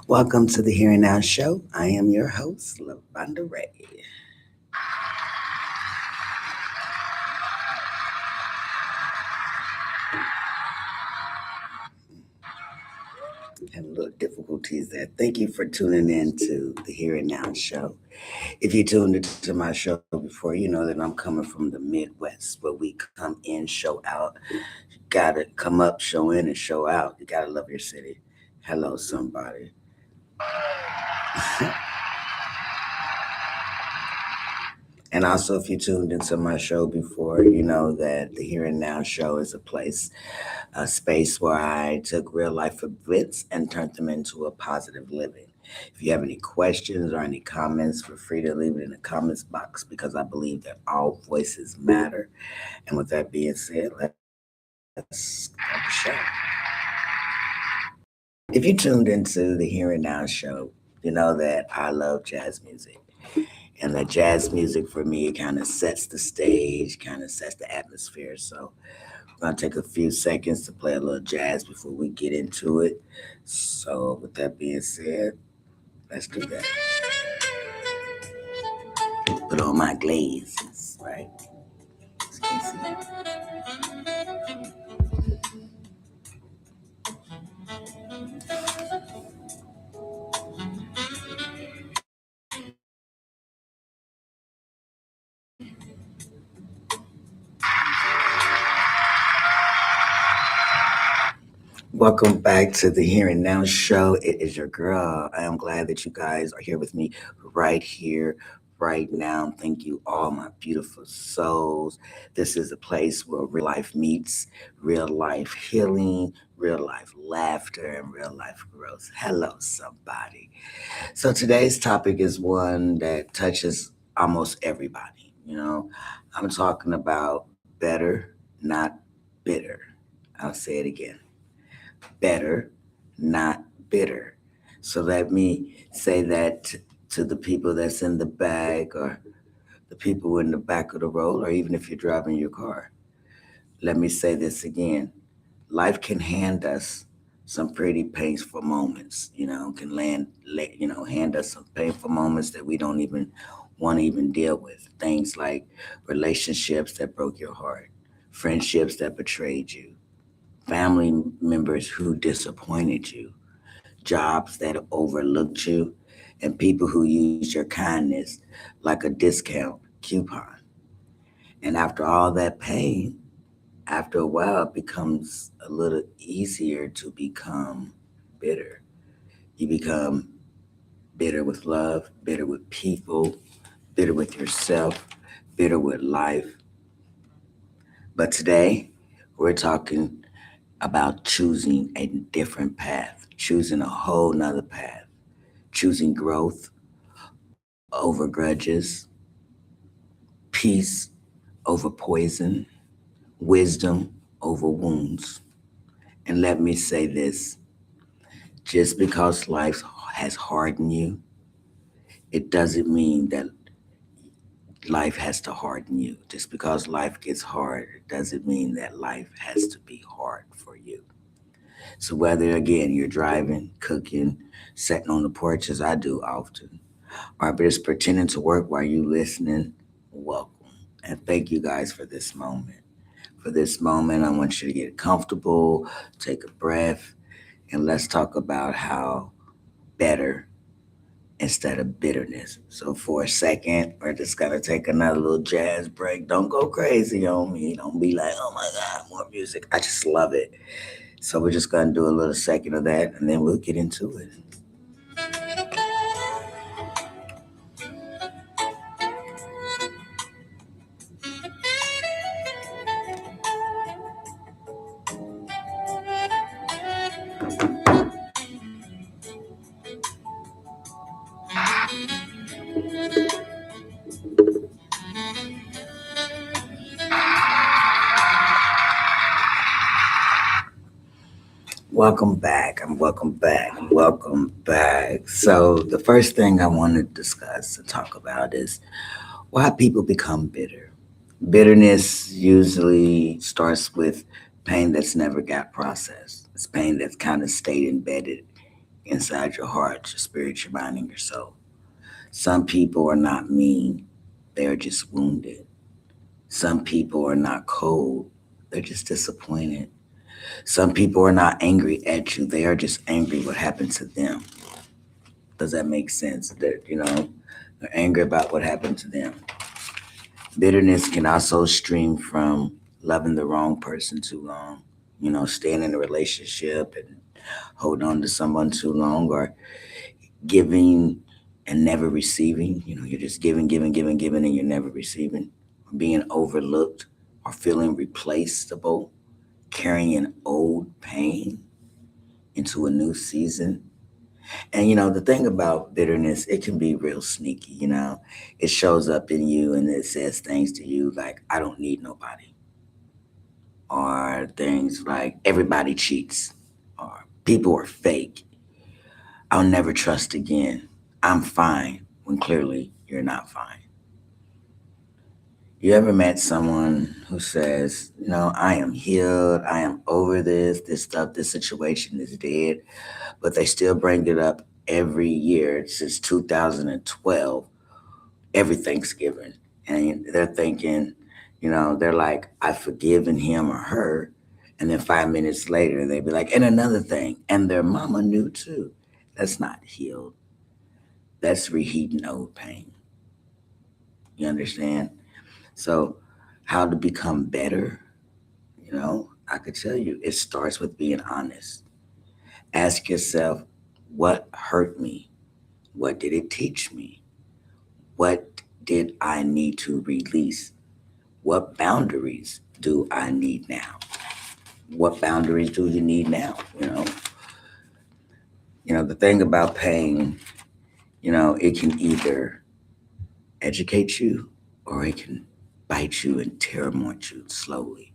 Welcome to the Here and Now Show. I am your host, Lavonda Ray. Had a little difficulties there. Thank you for tuning in to the Here and Now Show. If you tuned into my show before, you know that I'm coming from the Midwest where we come in, show out. You gotta come up, show in, and show out. You gotta love your city. Hello, somebody. And also, if you tuned into my show before, you know that the Here and Now Show is a space where I took real life events and turned them into a positive living. If you have any questions or any comments, feel free to leave it in the comments box because I believe that all voices matter. And with that being said, let's start the show. If you tuned into the Here and Now Show, you know that I love jazz music. And the jazz music for me kind of sets the stage, kind of sets the atmosphere. So I'm gonna take a few seconds to play a little jazz before we get into it. So with that being said, let's do that. Put on my glazes, right? So you can see. Welcome back to the Here and Now Show. It is your girl. I am glad that you guys are here with me right here, right now. Thank you, all my beautiful souls. This is a place where real life meets real life healing, real life laughter, and real life growth. Hello, somebody. So today's topic is one that touches almost everybody. I'm talking about better, not bitter. I'll say it again, better, not bitter. So let me say that to the people that's in the back or the people in the back of the road, or even if you're driving your car. Let me say this again. Life can hand us some pretty painful moments, can hand us some painful moments that we don't even want to even deal with. Things like relationships that broke your heart, friendships that betrayed you, family members who disappointed you, jobs that overlooked you, and people who used your kindness like a discount coupon. And after all that pain, after a while, it becomes a little easier to become bitter. You become bitter with love, bitter with people, bitter with yourself, bitter with life. But today, we're talking about choosing a different path, choosing a whole nother path, choosing growth over grudges, peace over poison, wisdom over wounds. And let me say this, just because life has hardened you, it doesn't mean that life has to harden you. Just because life gets hard, it doesn't mean that life has to be hard for you. So whether again you're driving, cooking, sitting on the porch as I do often, or just pretending to work while you listening, welcome. And thank you guys for this moment. For this moment, I want you to get comfortable, take a breath, and let's talk about how better instead of bitterness. So for a second, we're just gonna take another little jazz break. Don't go crazy on me. Don't be like, oh my God, more music. I just love it. So we're just gonna do a little second of that and then we'll get into it. Welcome back. I'm welcome back. Welcome back. So the first thing I want to discuss and talk about is Why people become bitter? Bitterness usually starts with pain that's never got processed. It's pain that's kind of stayed embedded inside your heart, your spirit, your mind, and your soul. Some people are not mean, they're just wounded. Some people are not cold, they're just disappointed. Some people are not angry at you, they are just angry what happened to them. Does that make sense? They're angry about what happened to them. Bitterness can also stream from loving the wrong person too long, staying in a relationship and holding on to someone too long, or giving and never receiving. You're just giving, giving, giving, giving, and you're never receiving. Being overlooked or feeling replaceable, carrying an old pain into a new season. And the thing about bitterness, it can be real sneaky. It shows up in you and it says things to you like, I don't need nobody, or things like, everybody cheats, or people are fake, I'll never trust again, I'm fine, when clearly you're not fine. You ever met someone who says, I am healed, I am over this stuff, this situation is dead, but they still bring it up every year since 2012, every Thanksgiving. And they're thinking, they're like, I've forgiven him or her. And then 5 minutes later, they'd be like, and another thing, and their mama knew too. That's not healed. That's reheating old pain. You understand? So, how to become better? I could tell you, it starts with being honest. Ask yourself, what hurt me? What did it teach me? What did I need to release? What boundaries do I need now? What boundaries do you need now? The thing about pain, it can either educate you or it can bite you and tear at you slowly.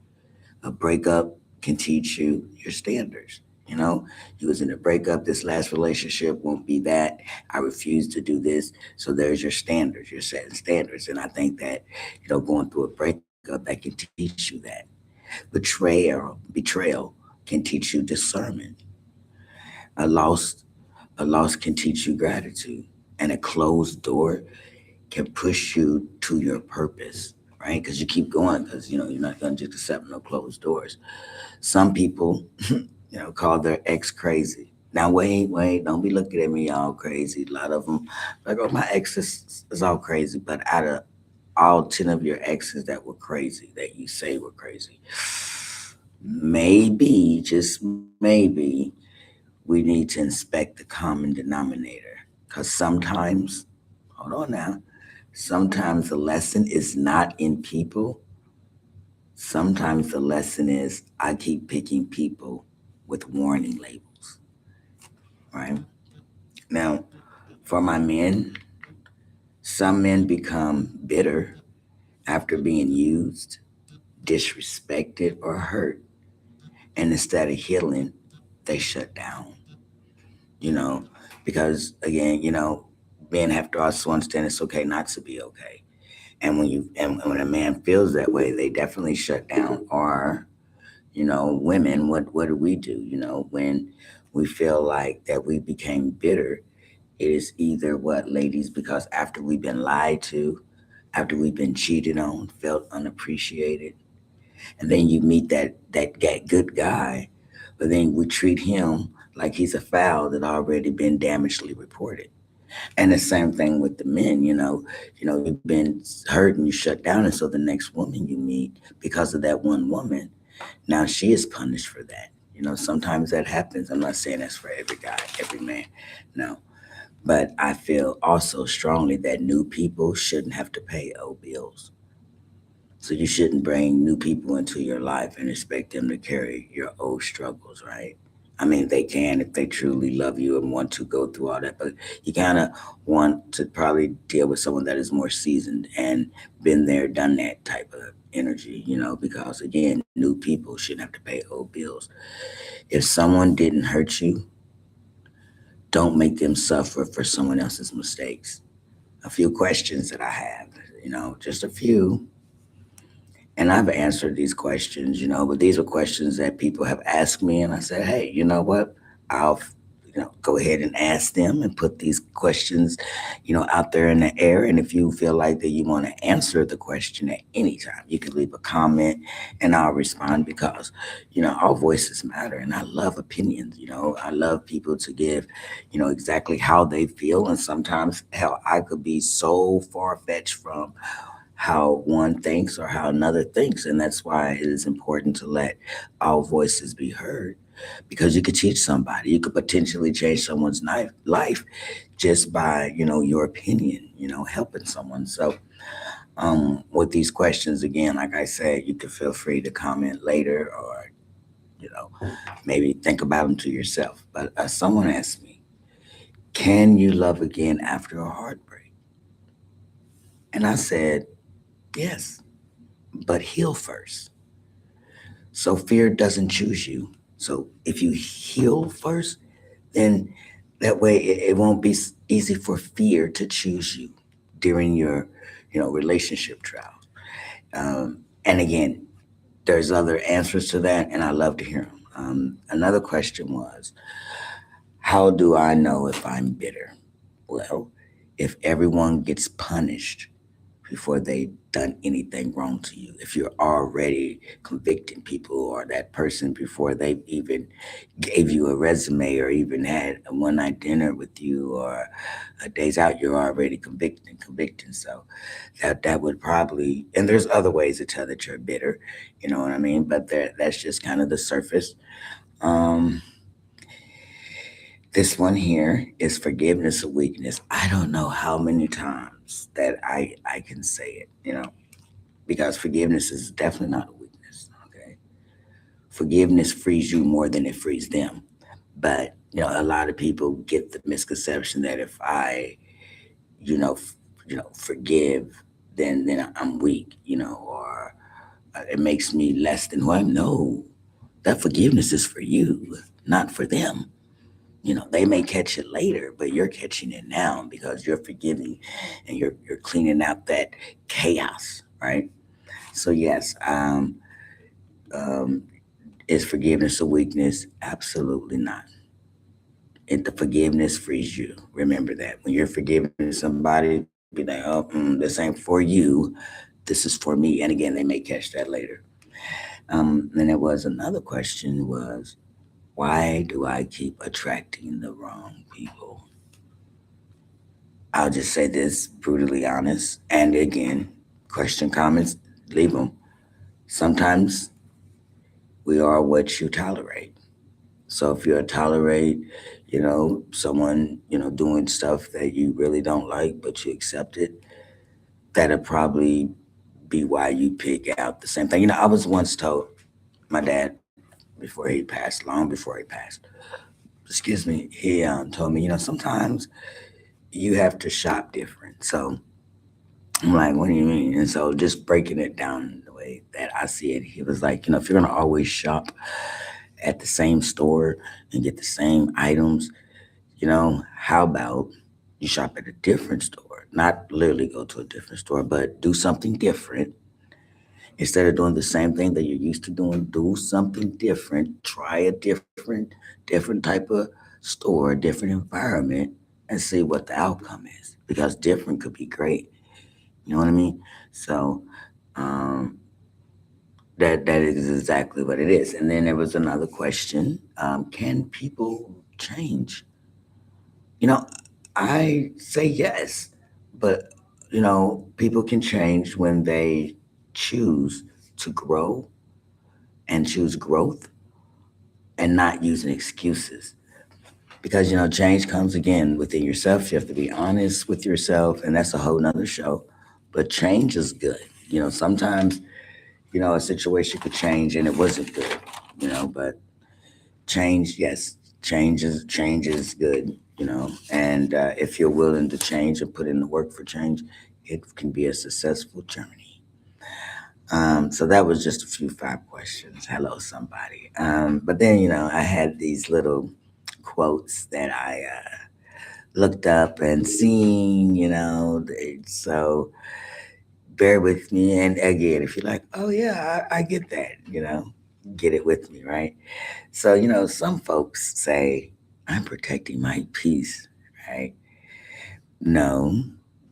A breakup can teach you your standards. You was in a breakup, this last relationship won't be that. I refuse to do this. So there's your standards. You're setting standards. And I think that, going through a breakup that can teach you that. Betrayal can teach you discernment. A loss, a loss can teach you gratitude. And a closed door can push you to your purpose, right? Because you keep going because, you're not going to just accept no closed doors. Some people, call their ex crazy. Now, wait, don't be looking at me all crazy. A lot of them, like, oh, my ex is all crazy. But out of all 10 of your exes that were crazy, that you say were crazy, maybe, just maybe, we need to inspect the common denominator. Because sometimes, hold on now, sometimes the lesson is not in people. Sometimes the lesson is I keep picking people with warning labels, right? Now, for my men, some men become bitter after being used, disrespected, or hurt. And instead of healing, they shut down, you know, because again, men have to also understand it's okay not to be okay. And when a man feels that way, they definitely shut down. Or women, what do we do? When we feel like that we became bitter, it is either what, ladies, because after we've been lied to, after we've been cheated on, felt unappreciated, and then you meet that good guy, but then we treat him like he's a foul that already been damagedly reported. And the same thing with the men, you've been hurt and you shut down, and so the next woman you meet, because of that one woman, now she is punished for that. Sometimes that happens. I'm not saying that's for every guy, every man. No. But I feel also strongly that new people shouldn't have to pay old bills. So you shouldn't bring new people into your life and expect them to carry your old struggles, right? I mean, they can if they truly love you and want to go through all that, but you kind of want to probably deal with someone that is more seasoned and been there, done that type of energy, because again, new people shouldn't have to pay old bills. If someone didn't hurt you, don't make them suffer for someone else's mistakes. a few questions that I have, just a few. And I've answered these questions, but these are questions that people have asked me. And I said, hey, you know what? I'll, go ahead and ask them and put these questions, out there in the air. And if you feel like that you want to answer the question at any time, you can leave a comment and I'll respond because, our voices matter. And I love opinions, I love people to give, exactly how they feel. And sometimes, hell, I could be so far fetched from how one thinks or how another thinks. And that's why it is important to let our voices be heard because you could teach somebody, you could potentially change someone's life just by, your opinion, helping someone. So, with these questions, again, like I said, you can feel free to comment later or, you know, maybe think about them to yourself. But someone asked me, can you love again after a heartbreak? And I said, yes, but heal first. So fear doesn't choose you. So if you heal first, then that way it won't be easy for fear to choose you during your, relationship trials. And again, there's other answers to that, and I love to hear them. Another question was, how do I know if I'm bitter? Well, if everyone gets punished before they've done anything wrong to you. If you're already convicting people or that person before they even gave you a resume or even had a one night dinner with you or a days out, you're already convicting. So that would probably, and there's other ways to tell that you're bitter, you know what I mean? But that's just kind of the surface. Um, this one here is forgiveness of weakness. I don't know how many times that I can say it, because forgiveness is definitely not a weakness. Okay, forgiveness frees you more than it frees them. But a lot of people get the misconception that if I, forgive, then I'm weak, or it makes me less than who I am. No, that forgiveness is for you, not for them. They may catch it later, but you're catching it now because you're forgiving and you're cleaning out that chaos, right? So yes, um, is forgiveness a weakness? Absolutely not. And the forgiveness frees you. Remember that when you're forgiving somebody, be like, oh, this ain't for you. This is for me. And again, they may catch that later. Then there was another question was, why do I keep attracting the wrong people? I'll just say this brutally honest. And again, question, comments, leave them. Sometimes we are what you tolerate. So if you tolerate, someone, doing stuff that you really don't like, but you accept it, that'll probably be why you pick out the same thing. I was once told, my dad, before he passed, long before he passed, excuse me, he told me, sometimes you have to shop different. So I'm like, what do you mean? And so just breaking it down the way that I see it, he was like, if you're gonna always shop at the same store and get the same items, how about you shop at a different store? Not literally go to a different store, but do something different. Instead of doing the same thing that you're used to doing, do something different. Try a different type of store, different environment, and see what the outcome is. Because different could be great. You know what I mean? So um, that is exactly what it is. And then there was another question: can people change? You know, I say yes, but people can change when they choose to grow and choose growth and not using excuses. Because change comes again within yourself. You have to be honest with yourself, and that's a whole nother show. But change is good. Sometimes a situation could change and it wasn't good. But change, yes, change is good. And if you're willing to change and put in the work for change, it can be a successful journey. So that was just a few five questions. Hello, somebody. But then I had these little quotes that I looked up and seen, so bear with me. And again, if you're like, oh yeah, I get that, get it with me, right? So, some folks say, I'm protecting my peace, right? No,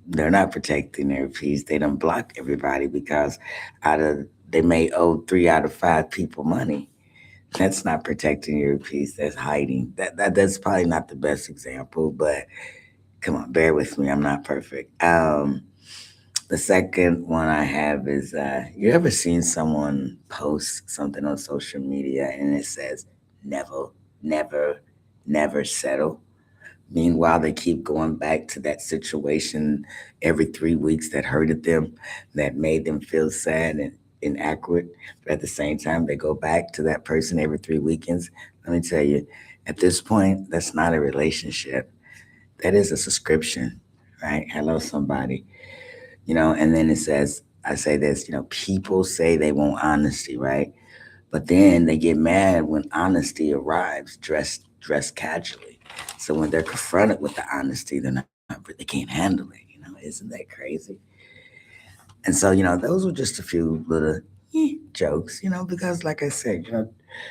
they're not protecting their peace. They don't block everybody because they may owe 3 out of 5 people money. That's not protecting your peace. That's hiding. That's probably not the best example, but come on, bear with me. I'm not perfect. The second one I have is you ever seen someone post something on social media and it says never, never, never settle? Meanwhile, they keep going back to that situation every 3 weeks that hurted them, that made them feel sad and inadequate. But at the same time, they go back to that person every 3 weekends. Let me tell you, at this point, that's not a relationship. That is a subscription, right? Hello, somebody. And then it says, I say this, people say they want honesty, right? But then they get mad when honesty arrives, dressed casually. So when they're confronted with the honesty, they can't handle it. Isn't that crazy? And so, those were just a few little jokes, because like I said,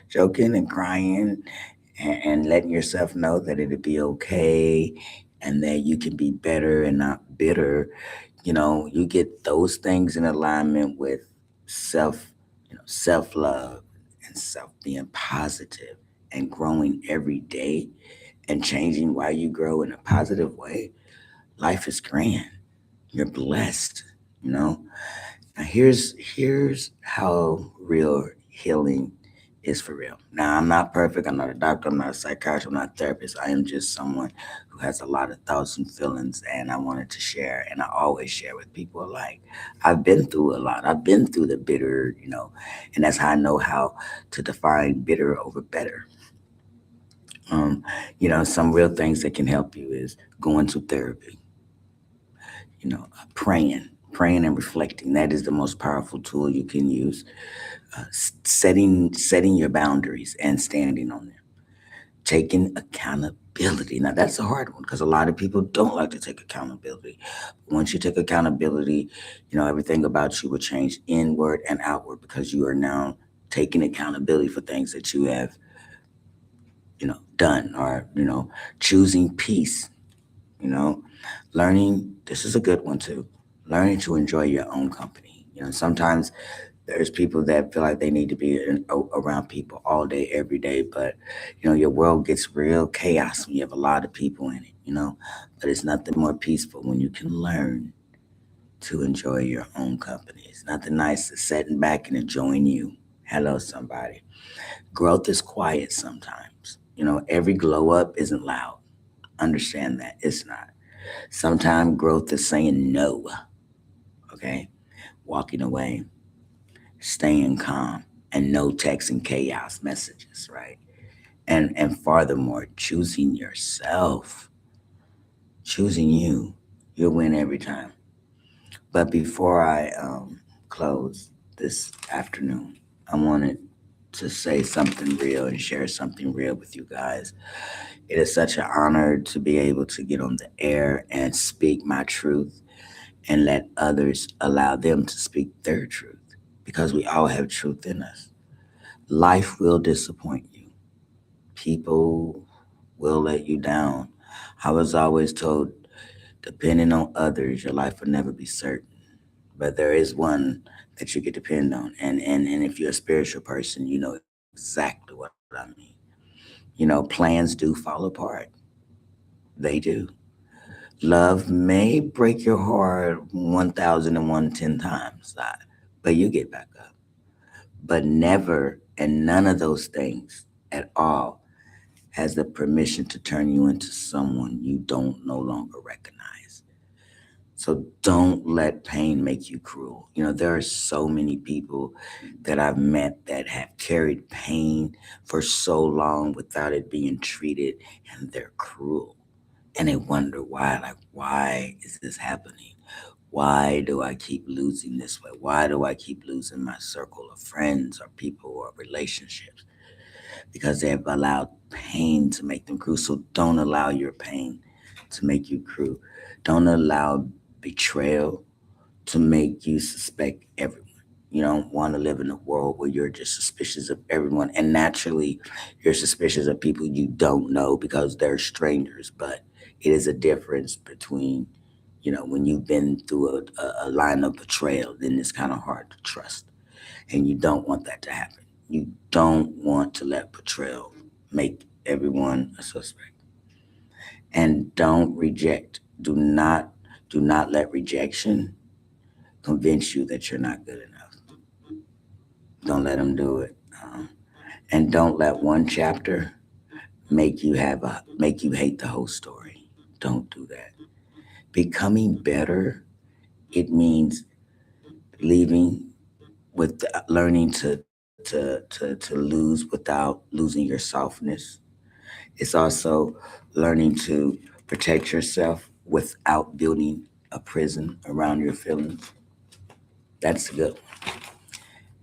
joking and crying and letting yourself know that it'll be okay and that you can be better and not bitter. You get those things in alignment with self, self love and self being positive and growing every day and changing while you grow in a positive way. Life is grand. You're blessed, you know. Now here's how real healing is for real. Now I'm not perfect. I'm not a doctor. I'm not a psychiatrist. I'm not a therapist. I am just someone who has a lot of thoughts and feelings, and I wanted to share. And I always share with people alike. I've been through a lot. I've been through the bitter, and that's how I know how to define bitter over better. Some real things that can help you is going to therapy, praying and reflecting. That is the most powerful tool you can use. Setting your boundaries and standing on them. Taking accountability. Now that's a hard one because a lot of people don't like to take accountability. Once you take accountability, everything about you will change inward and outward because you are now taking accountability for things that you have, done, or choosing peace. you know Learning, this is a good one too, learning to enjoy your own company. Sometimes there's people that feel like they need to be around people all day every day, but your world gets real chaos when you have a lot of people in it. But it's nothing more peaceful when you can learn to enjoy your own company. It's nothing nice as sitting back and enjoying you. Hello, somebody. Growth is quiet sometimes. Every glow up isn't loud. Understand that it's not. Sometimes growth is saying no, okay? Walking away, staying calm, and no text and chaos messages, right? And furthermore, choosing yourself, choosing you, you'll win every time. But before I close this afternoon, I wanted to say something real and share something real with you guys. It is such an honor to be able to get on the air and speak my truth and let others allow them to speak their truth because we all have truth in us. Life will disappoint you. People will let you down. I was always told, depending on others, your life will never be certain. But there is one that you can depend on. And if you're a spiritual person, you know exactly what I mean. Plans do fall apart. They do. Love may break your heart 1,010 times, but you get back up. But never and none of those things at all has the permission to turn you into someone you don't no longer recognize. So don't let pain make you cruel. There are so many people that I've met that have carried pain for so long without it being treated, and they're cruel. And they wonder why, like, why is this happening? Why do I keep losing this way? Why do I keep losing my circle of friends or people or relationships? Because they have allowed pain to make them cruel. So don't allow your pain to make you cruel. Don't allow betrayal to make you suspect everyone. You don't want to live in a world where you're just suspicious of everyone. And naturally, you're suspicious of people you don't know because they're strangers. But it is a difference between, when you've been through a line of betrayal, then it's kind of hard to trust. And you don't want that to happen. You don't want to let betrayal make everyone a suspect. And don't reject. Do not let rejection convince you that you're not good enough. Don't let them do it. And don't let one chapter make you hate the whole story. Don't do that. Becoming better, it means leaving with learning to lose without losing your softness. It's also learning to protect yourself without building a prison around your feelings. That's good.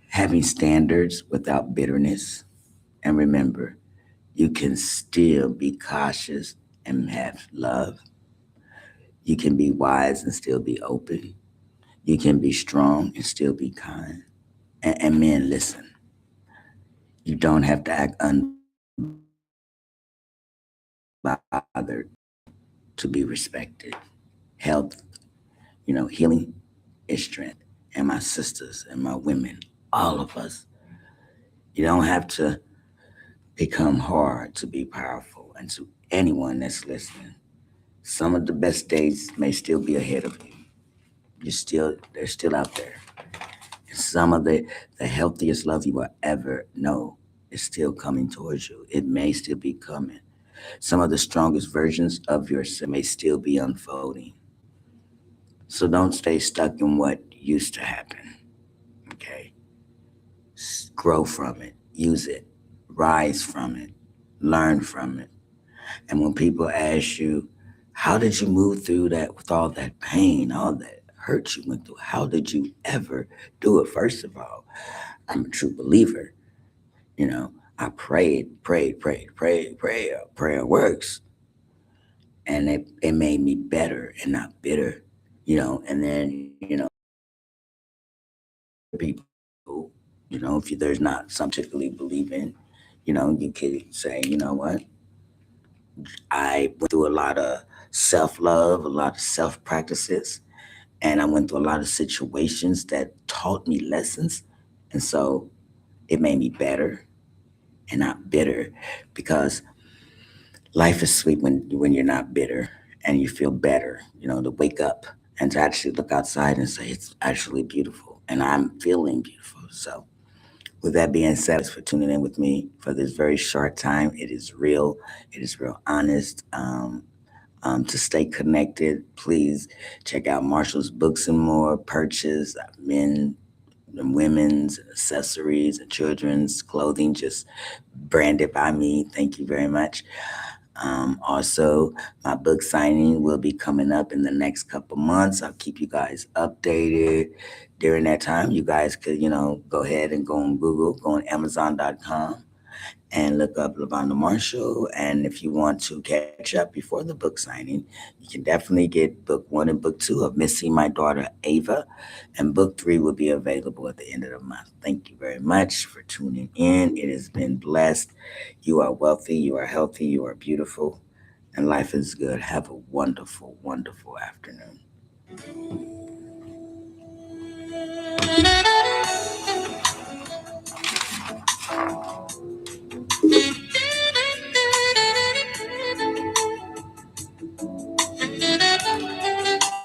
Having standards without bitterness. And remember, you can still be cautious and have love. You can be wise and still be open. You can be strong and still be kind. And men, listen, you don't have to act unbothered to be respected. Health, healing is strength. And my sisters and my women, all of us, you don't have to become hard to be powerful. And to anyone that's listening, some of the best days may still be ahead of you. They're still out there. And some of the healthiest love you will ever know is still coming towards you. It may still be coming. Some of the strongest versions of yourself may still be unfolding. So don't stay stuck in what used to happen. Okay. Grow from it, use it, rise from it, learn from it. And when people ask you, how did you move through that with all that pain, all that hurt you went through? How did you ever do it? First of all, I'm a true believer. I prayed, prayed, prayed, prayed, prayed. Prayer works. And it made me better and not bitter. And then, people, if there's not something particularly believe in, you could say, you know what? I went through a lot of self love, a lot of self practices, and I went through a lot of situations that taught me lessons. And so it made me better and not bitter because life is sweet when you're not bitter and you feel better, to wake up and to actually look outside and say, it's actually beautiful and I'm feeling beautiful. So, with that being said, for tuning in with me for this very short time. It is real honest. To stay connected, please check out Marshall's Books and More. Purchase men and women's accessories and children's clothing, just branded by me. Thank you very much. Also, my book signing will be coming up in the next couple months. I'll keep you guys updated. During that time, you guys could, go ahead and go on Google, go on Amazon.com and look up Lavonda Marshall. And if you want to catch up before the book signing, you can definitely get book one and book two of Missing My Daughter Ava. And book three will be available at the end of the month. Thank you very much for tuning in. It has been blessed. You are wealthy, you are healthy, you are beautiful, and life is good. Have a wonderful, wonderful afternoon.